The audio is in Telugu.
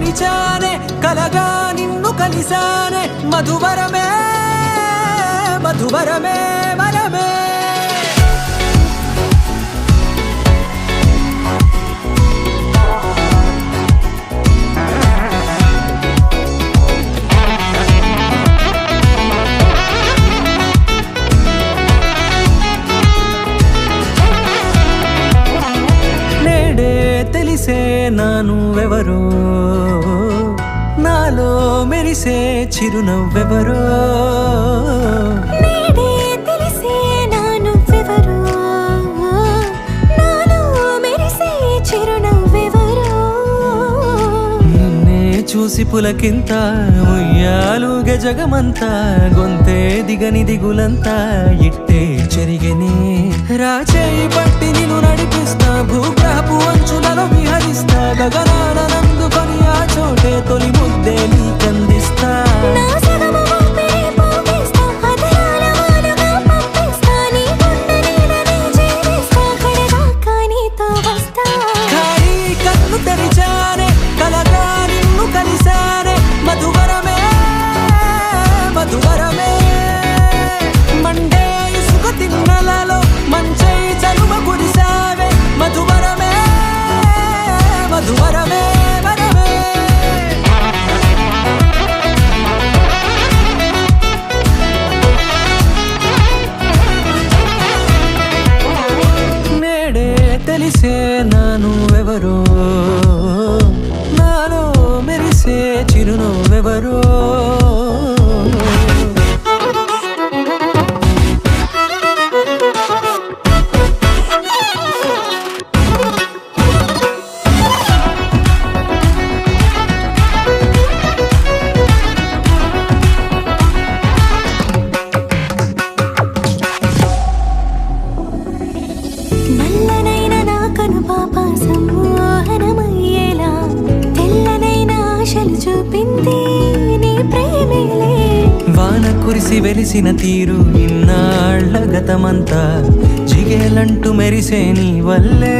తెరిచానే కలగా నిన్ను కలిసానే మధువరమే మధువరమే వరమే తెలిసే నానువెవరో నాలో మెరిసే చిరునవ్వెవరో తెలిసే నానువెవరో నాలో మెరిసే చిరునవ్వెవరో నిన్నే చూసి పులకింత ఉయ్యాలుగే జగమంతా గొంతే దిగని దిగులంతా ఇట్టే చెరిగనే రాచేయి పట్టి నిన్ను నడిపిస్తా భూగ్రహపు అంచులలో విహరిస్తా గగనాన నందుకొని ఆ చోటే తొలి ముద్దే నీకందిస్తా ఖాళీ కన్ను తెరిచానే కలగా నిన్ను కలిసానే మధువరమే మధువరమే మండే ఇసుక తిన్నలలో మంచై చలువ కురిసావే మధువరమే మధువరమే వరమే నేడే తెలిసే నానువెవరో నాలో మెరిసే చిరునవ్వెవరో నల్లనైన నా కనుపాప సమ్మోహనమయ్యేలా తెల్లనైన ఆశలు చూపింది నీ ప్రేమేలే వాన కురిసి వెలిసిన తీరు ఇన్నాళ్ల గతమంతా జిగేలంటూ మెరిసే నీ వల్లే